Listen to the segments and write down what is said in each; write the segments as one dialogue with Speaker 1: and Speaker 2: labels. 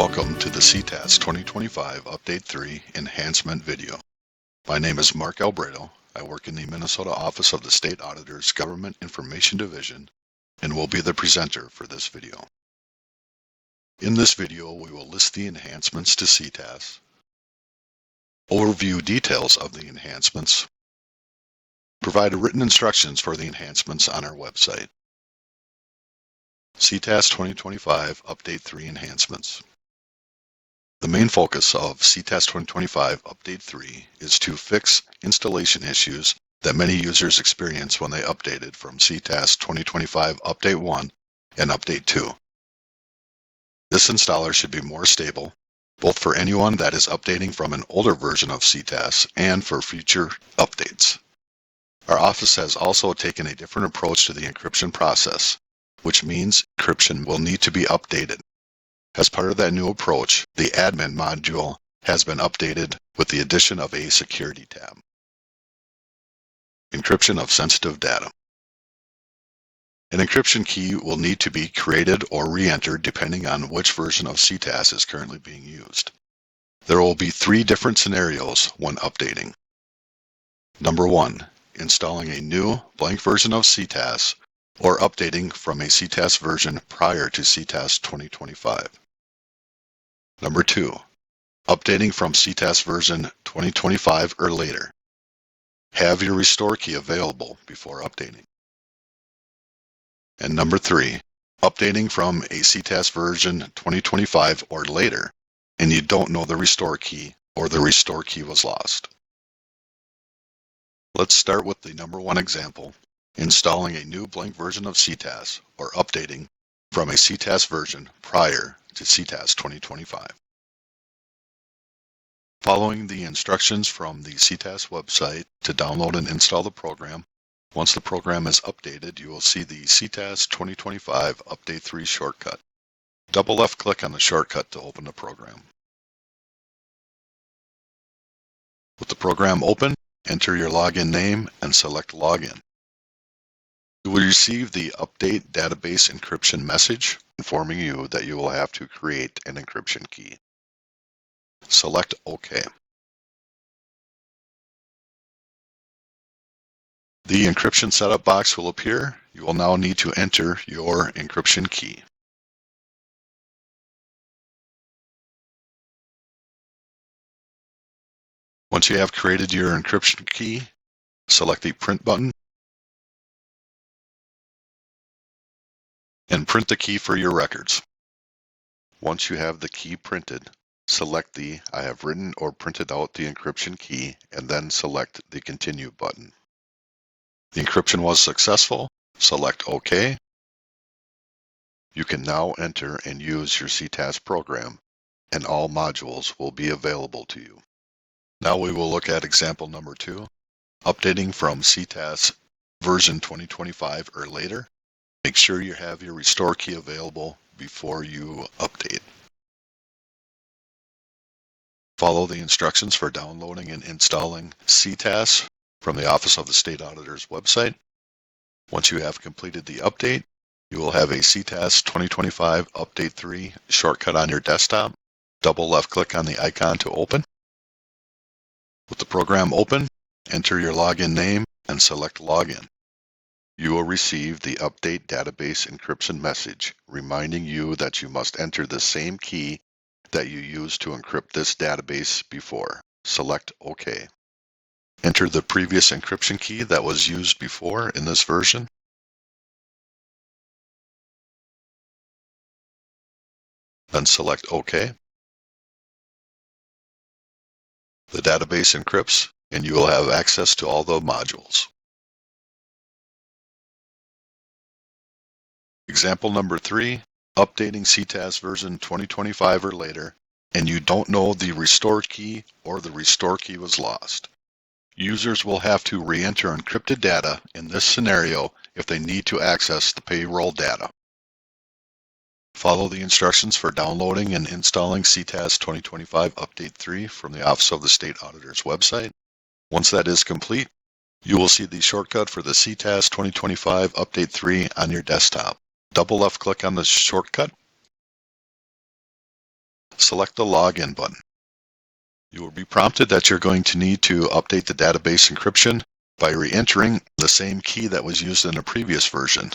Speaker 1: Welcome to the CTAS 2025 Update 3 Enhancement video. My name is Mark Albrado. I work in the Minnesota Office of the State Auditor's Government Information Division and will be the presenter for this video. In this video, we will list the enhancements to CTAS, overview details of the enhancements, provide written instructions for the enhancements on our website. CTAS 2025 Update 3 Enhancements. The main focus of CTAS 2025 Update 3 is to fix installation issues that many users experience when they updated from CTAS 2025 Update 1 and Update 2. This installer should be more stable, both for anyone that is updating from an older version of CTAS and for future updates. Our office has also taken a different approach to the encryption process, which means encryption will need to be updated. As part of that new approach, the admin module has been updated with the addition of a security tab. Encryption of sensitive data. An encryption key will need to be created or re-entered depending on which version of CTAS is currently being used. There will be 3 different scenarios when updating. Number 1, installing a new blank version of CTAS or updating from a CTAS version prior to CTAS 2025. Number 2, updating from CTAS version 2025 or later. Have your restore key available before updating. And number 3, updating from a CTAS version 2025 or later, and you don't know the restore key or the restore key was lost. Let's start with the number 1 example, installing a new blank version of CTAS or updating from a CTAS version prior to CTAS 2025. Following the instructions from the CTAS website to download and install the program, once the program is updated, you will see the CTAS 2025 Update 3 shortcut. Double left click on the shortcut to open the program. With the program open, enter your login name and select Login. You will receive the Update Database Encryption message informing you that you will have to create an encryption key. Select OK. The encryption setup box will appear. You will now need to enter your encryption key. Once you have created your encryption key, select the Print button and print the key for your records. Once you have the key printed, select the I have written or printed out the encryption key and then select the Continue button. The encryption was successful. Select OK. You can now enter and use your CTAS program, and all modules will be available to you. Now we will look at example number 2, updating from CTAS version 2025 or later. Make sure you have your restore key available before you update. Follow the instructions for downloading and installing CTAS from the Office of the State Auditor's website. Once you have completed the update, you will have a CTAS 2025 Update 3 shortcut on your desktop. Double left click on the icon to open. With the program open, enter your login name and select Login. You will receive the Update Database Encryption message reminding you that you must enter the same key that you used to encrypt this database before. Select OK. Enter the previous encryption key that was used before in this version. Then select OK. The database encrypts and you will have access to all the modules. Example number 3, updating CTAS version 2025 or later, and you don't know the restore key or the restore key was lost. Users will have to re-enter encrypted data in this scenario if they need to access the payroll data. Follow the instructions for downloading and installing CTAS 2025 Update 3 from the Office of the State Auditor's website. Once that is complete, you will see the shortcut for the CTAS 2025 Update 3 on your desktop. Double left click on the shortcut. select the Login button. You will be prompted that you're going to need to update the database encryption by re-entering the same key that was used in a previous version.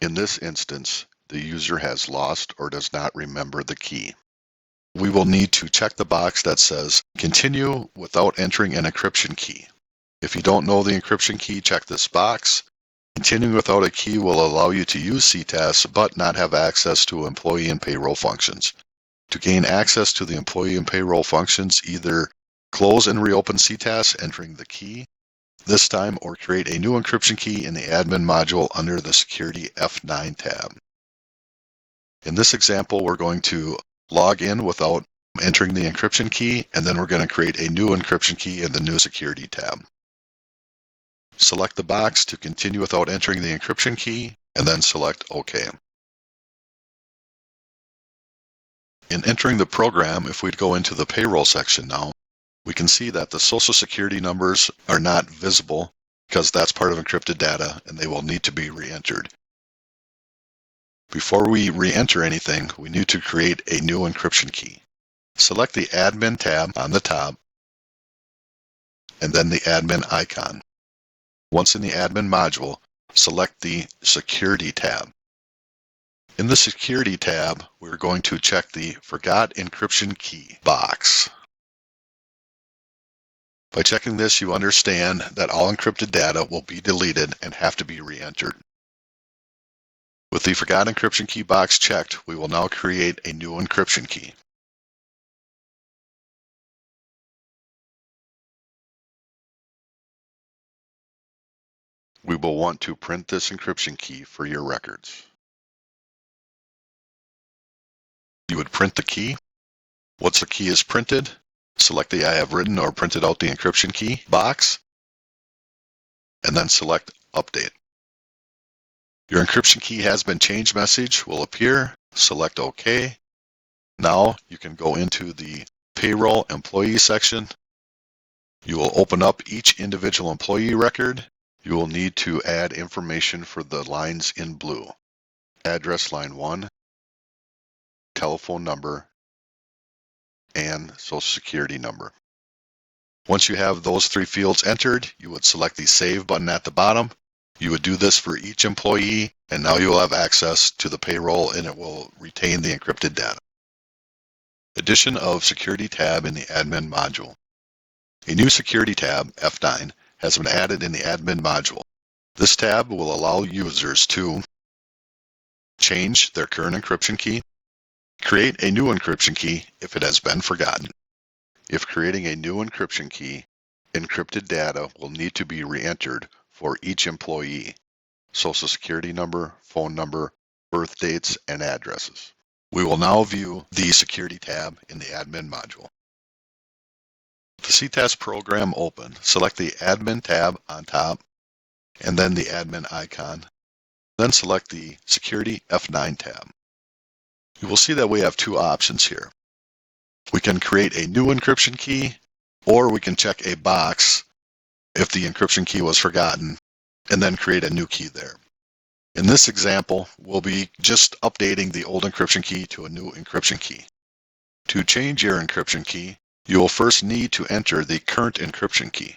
Speaker 1: In this instance, the user has lost or does not remember the key. We will need to check the box that says Continue without entering an encryption key. If you don't know the encryption key, check this box. Continuing without a key will allow you to use CTAS but not have access to employee and payroll functions. To gain access to the employee and payroll functions, either close and reopen CTAS entering the key this time or create a new encryption key in the admin module under the Security F9 tab. In this example, we're going to log in without entering the encryption key, and then we're going to create a new encryption key in the new Security tab. Select the box to continue without entering the encryption key, and then select OK. In entering the program, if we'd go into the payroll section now, we can see that the Social Security numbers are not visible because that's part of encrypted data and they will need to be re-entered. Before we re-enter anything, we need to create a new encryption key. Select the Admin tab on the top and then the Admin icon. Once in the Admin module, select the Security tab. In the Security tab, we're going to check the Forgot Encryption Key box. By checking this, you understand that all encrypted data will be deleted and have to be re-entered. With the Forgot Encryption Key box checked, we will now create a new encryption key. We will want to print this encryption key for your records. You would print the key. Once the key is printed, select the I have written or printed out the encryption key box, and then select Update. Your encryption key has been changed message will appear. Select OK. Now you can go into the Payroll Employee section. You will open up each individual employee record. You will need to add information for the lines in blue. Address line 1, telephone number, and Social Security number. Once you have those three fields entered, you would select the Save button at the bottom. You would do this for each employee, and now you will have access to the payroll and it will retain the encrypted data. Addition of Security tab in the Admin module. A new Security tab, F9, has been added in the Admin module. This tab will allow users to change their current encryption key, create a new encryption key if it has been forgotten. If creating a new encryption key, encrypted data will need to be re-entered for each employee: Social Security number, phone number, birth dates, and addresses. We will now view the Security tab in the Admin module. With the CTAS program open, select the Admin tab on top and then the Admin icon. Then select the Security F9 tab. You will see that we have two options here. We can create a new encryption key, or we can check a box if the encryption key was forgotten and then create a new key there. In this example, we'll be just updating the old encryption key to a new encryption key. To change your encryption key, you will first need to enter the current encryption key.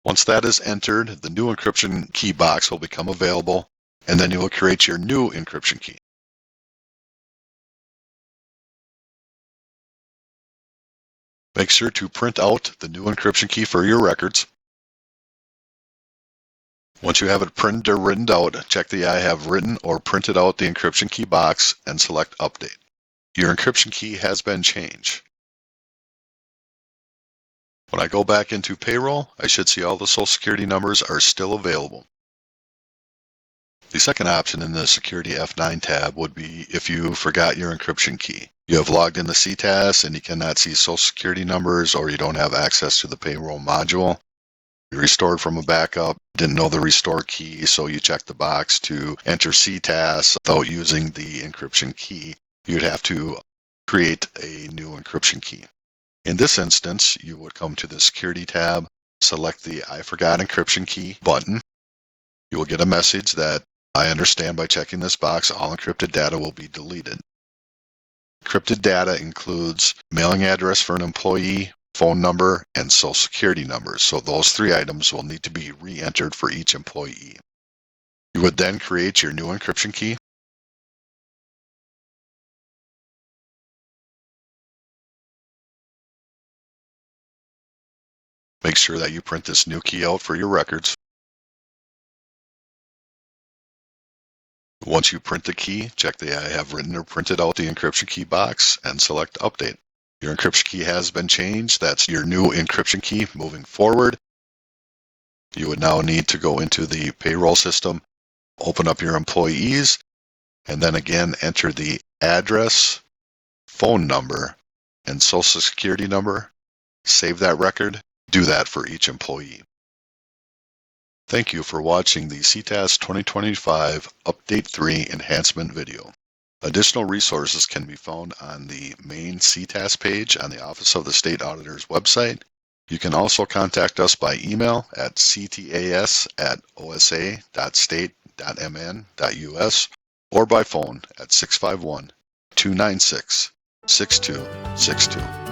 Speaker 1: Once that is entered, the new encryption key box will become available, and then you will create your new encryption key. Make sure to print out the new encryption key for your records. Once you have it printed or written out, check the I have written or printed out the encryption key box and select Update. Your encryption key has been changed. When I go back into Payroll, I should see all the Social Security numbers are still available. The second option in the Security F9 tab would be if you forgot your encryption key. You have logged into CTAS and you cannot see Social Security numbers, or you don't have access to the Payroll module. You restored from a backup, didn't know the restore key, so you checked the box to enter CTAS without using the encryption key. You'd have to create a new encryption key. In this instance, you would come to the Security tab, select the I forgot encryption key button. You will get a message that I understand by checking this box, all encrypted data will be deleted. Encrypted data includes mailing address for an employee, phone number, and social security number. So those three items will need to be re-entered for each employee. You would then create your new encryption key. Make sure that you print this new key out for your records. Once you print the key, check the I have written or printed out the encryption key box and select Update. Your encryption key has been changed. That's your new encryption key moving forward. You would now need to go into the payroll system, open up your employees, and then again enter the address, phone number, and social security number. Save that record. Do that for each employee. Thank you for watching the CTAS 2025 Update 3 Enhancement video. Additional resources can be found on the main CTAS page on the Office of the State Auditor's website. You can also contact us by email at ctas@osa.state.mn.us or by phone at 651-296-6262.